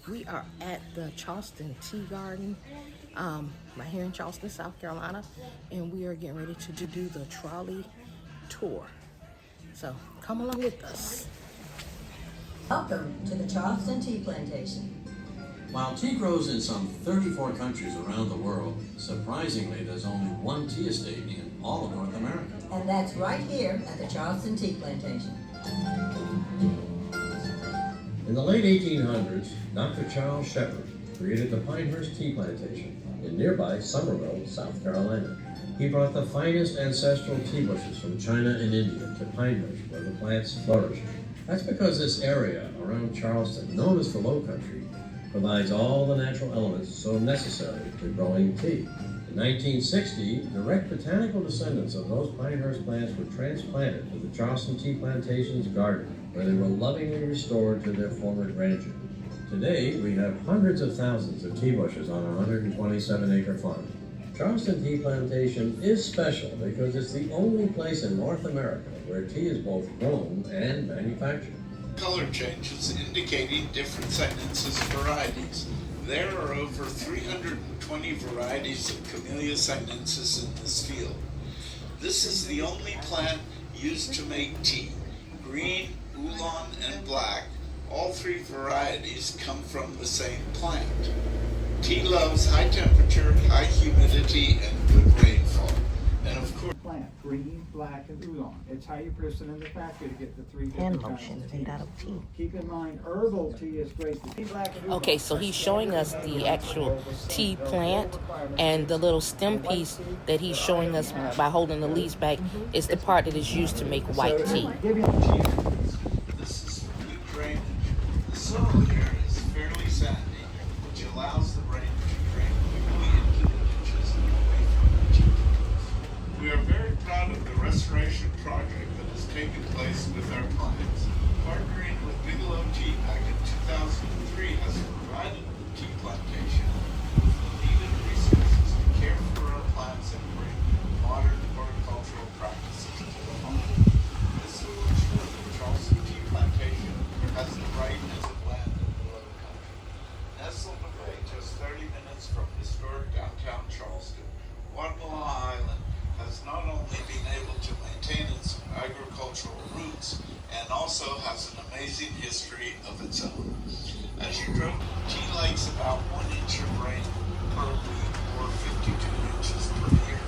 We are at the Charleston Tea Garden, right here in Charleston, South Carolina, and we are getting ready to do the trolley tour. So come along with us. Welcome to the Charleston Tea Plantation. While tea grows in some 34 countries around the world, surprisingly, there's only one tea estate in all of North America. And that's right here at the Charleston Tea Plantation. In the late 1800s, Dr. Charles Shepherd created the Pinehurst Tea Plantation in nearby Summerville, South Carolina. He brought the finest ancestral tea bushes from China and India to Pinehurst, where the plants flourished. That's because this area around Charleston, known as the Low Country, provides all the natural elements so necessary to growing tea. In 1960, direct botanical descendants of those Pinehurst plants were transplanted to the Charleston Tea Plantation's garden, where they were lovingly restored to their former grandeur. Today, we have hundreds of thousands of tea bushes on a 127-acre farm. Charleston Tea Plantation is special because it's the only place in North America where tea is both grown and manufactured. Color changes indicating different sinensis varieties. There are over 320 varieties of Camellia sinensis in this field. This is the only plant used to make tea. Green, oolong, and black, all three varieties come from the same plant. Tea loves high temperature, high humidity, and good rainfall. And of course, plant, green, black, and oolong. It's how you produce it in the factory to get the three Hand different lotion kinds of made tea. out of tea. Keep in mind, herbal tea is great. The tea, black, and oolong. Okay, so he's showing us the actual tea plant, and the little stem piece that he's showing us by holding the leaves back is the part that is used to make white tea. this is for good drainage. The soil here is fairly sandy, which allows the rain to drain quickly into the ditches and away from the tea trees. We are very proud of the restoration project that has taken place with our clients. Partnering with 𝑬𝒙𝒑𝒆𝒏 back in 2003 has provided the tea plantation with the needed resources to care for our plants and bring modern horticultural practices to the home. This will ensure that Charleston Tea Plantation has the right as a land in the Low Country. Nestled away just 30 minutes from historic downtown Charleston, Guatemala Island has not only been able to maintain its agricultural roots and also has an amazing history of its own. As you drove, tea likes about 1 inch of rain per week or 52 inches per year.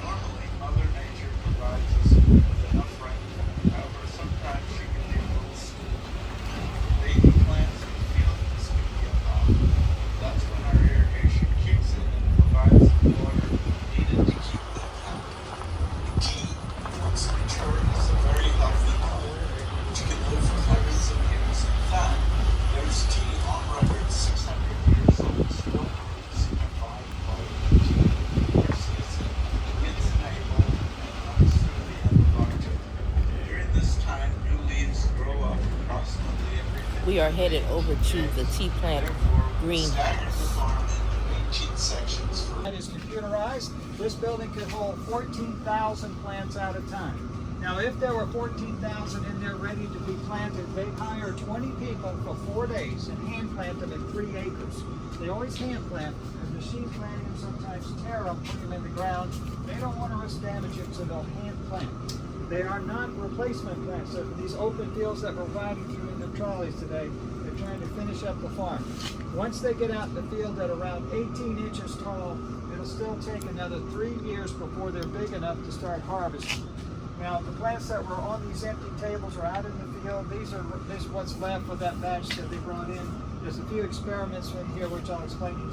Normally, Mother Nature provides us with enough rainfall. However, sometimes she can be a little slow. Baby plants in the field this can get hot. That's when our irrigation kicks in and provides the water needed to keep them happy. Tea, once mature, is a very healthy plant, which can live for hundreds of years. In fact, there's tea on record 600 years old, still producing a fine quality tea. Our season begins in April and runs through the end of October. During this time, new leaves grow up approximately every 50 We are headed over to the tea plant greenhouse. sections for That is computerized. This building could hold 14,000 plants at a time. Now, if there were 14,000 in there ready to be planted, they'd hire 20 people for 4 days and hand plant them in 3 acres. They always hand plant, because machine planting them sometimes tear them, put them in the ground. They don't want to risk damaging, so they'll hand plant. They are not replacement plants. So for these open fields that we're riding through in the trolleys today, they're trying to finish up the farm. Once they get out in the field at around 18 inches tall, it'll still take another 3 years before they're big enough to start harvesting. Now, the plants that were on these empty tables are out in the field. This is what's left of that batch that they brought in. There's a few experiments in here which I'll explain to you.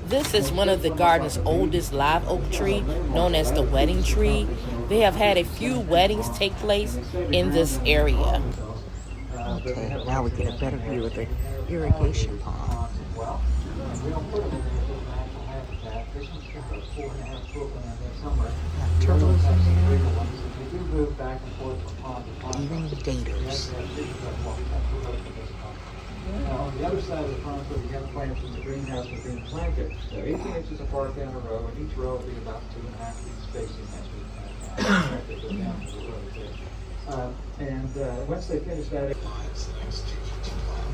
This is one of the garden's oldest live oak tree, known as the wedding tree. They have had a few weddings take place in this area. Okay, now we get a better view of the irrigation pond. Turtles in there, even gators. On the other side of the pond where the young plants in the greenhouse are being planted. So 18 inches apart down the row, and each row will be about 2.5 feet spacing as we go down to the road there. And once they finish that, lines next to each plant.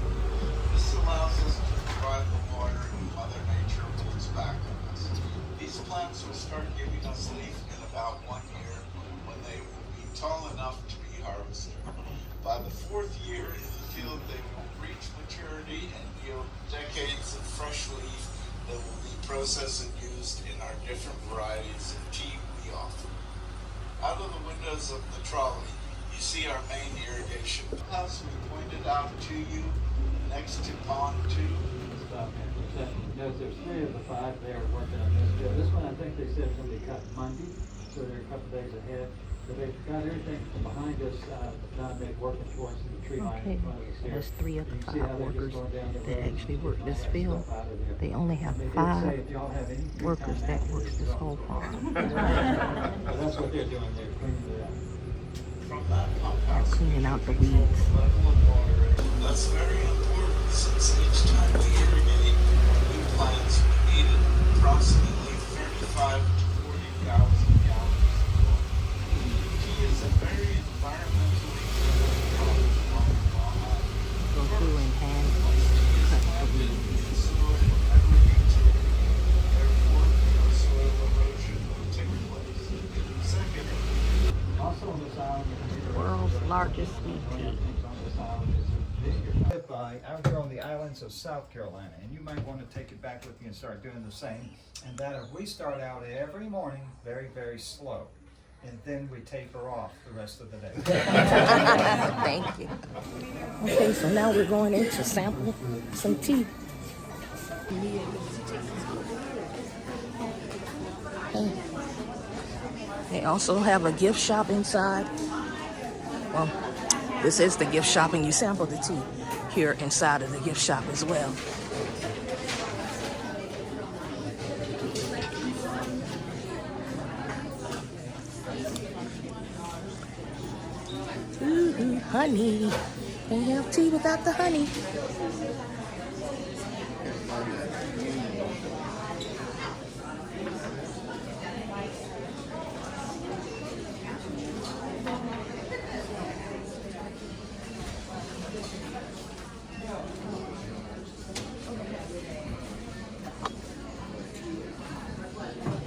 This allows us to provide the water Mother Nature holds back on us. These plants will start giving us leaf in about 1 year when they will be tall enough to be harvested. By the 4th year in the field, they will reach maturity and yield decades of fresh leaf that will be processed and used in our different varieties of tea we offer. Out of the windows of the trolley, you see our main irrigation house we pointed out to you next to pond 2. Notice there's 3 of the 5 there working on this field. This one I think they said is going to be cut Monday, so they're a couple days ahead. But they've got everything from behind us done. They're working towards the tree line in front of us here. There's 3 of the You can see how 5 they're just workers going down the that road actually and work pushing this all that field. stuff out of there. They only have They did 5 say if y'all have any free workers time that after works this drop whole it. farm. But that's what they're doing. They're cleaning it up. From that pump house, Cleaning out the weeds. level of water. That's very important since each time we irrigate new plants, we need approximately 35 to 40,000 gallons of water. Tea is a very environmentally friendly crop along the Long Island. Go through and hand cut the weeds. Soil will never be tilled. Therefore, no soil erosion will take place. Second, Also on this island, World's largest sweet tea. Out here on the islands of South Carolina, and you might want to take it back with you and start doing the same. And that we start out every morning very, very slow, and then we taper off the rest of the day. Thank you. Okay, so now we're going in to sample some tea. Okay. They also have a gift shop inside. Well, this is the gift shop, and you sample the tea here inside of the gift shop as well. Ooh, honey. Can't have tea without the honey.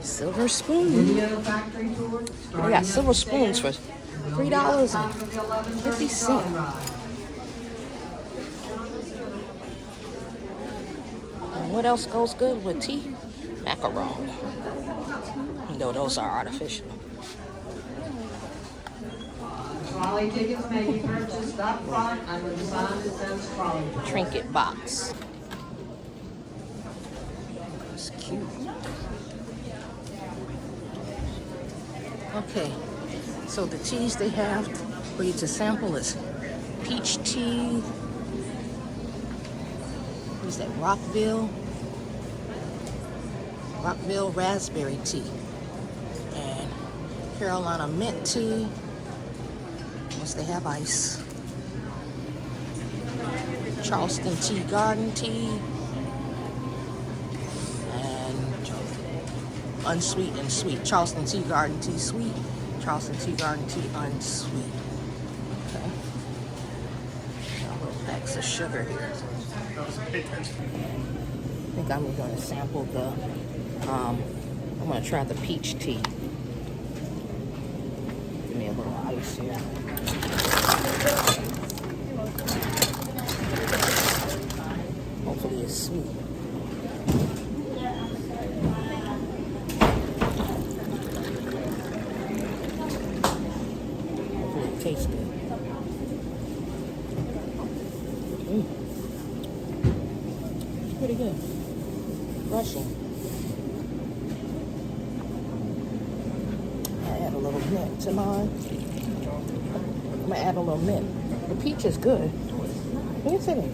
Silver spoon. Video factory tour. We got silver spoons for $3.50. And what else goes good with tea? Macaron. You know those are artificial. Trolley tickets may be purchased up front under the sign that says trolley. Trinket box. It's cute. Okay, so the teas they have for you to sample is peach tea. What is that? Rockville raspberry tea. And Carolina mint tea. Once they have ice. Charleston tea garden tea. Unsweet and sweet. Charleston tea garden tea sweet. Charleston tea garden tea unsweet. Okay. Got little packs of sugar here. I think I'm going to sample the. I'm going to try the peach tea. Give me a little ice here. Hopefully it's sweet. Tastes good. It's pretty good. Refreshing. I add a little mint to mine. I'm gonna add a little mint. The peach is good. Look at it.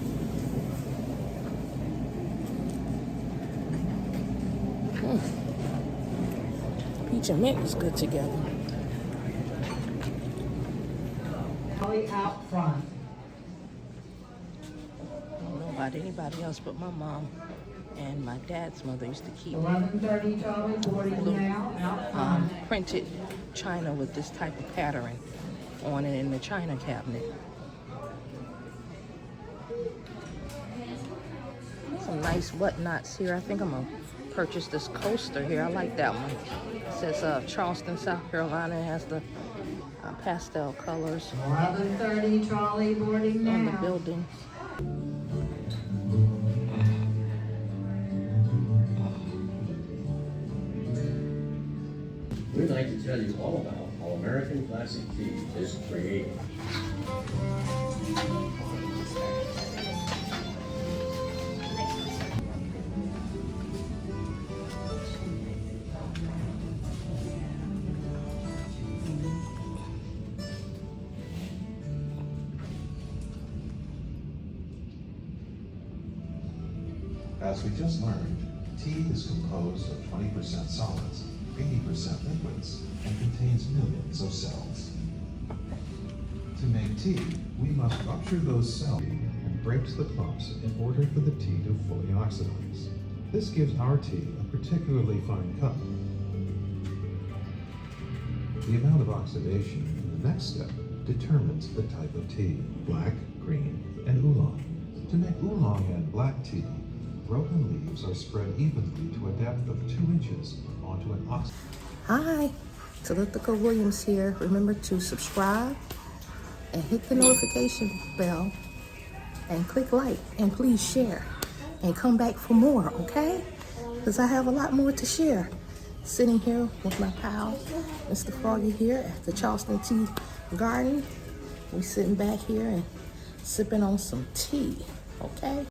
Peach and mint is good together. Out front. I don't know about about anybody else, but my mom and my dad's mother used to keep 11:30 Charlie, boarding now, out front. printed china with this type of pattern on it in the china cabinet. Some nice whatnots here. I think I'm gonna purchase this coaster here. I like that one. It says Charleston, South Carolina. It has the pastel colors 11:30 Charlie, boarding on the now. building. We'd like to tell you all about how American classic tea is created. As we just learned, tea is composed of 20% solids, 80% liquids, and contains millions of cells. To make tea, we must rupture those cells and breaks the clumps in order for the tea to fully oxidize. This gives our tea a particularly fine cut. The amount of oxidation in the next step determines the type of tea: black, green, and oolong. To make oolong and black tea, broken leaves are spread evenly to a depth of 2 inches onto an Hi, 𝒕 Williams here. Remember to subscribe and hit the notification bell and click like and please share and come back for more, okay? Because I have a lot more to share. Sitting here with my pal, Mr. Froggy here at the Charleston Tea Garden. We sitting back here and sipping on some tea, okay?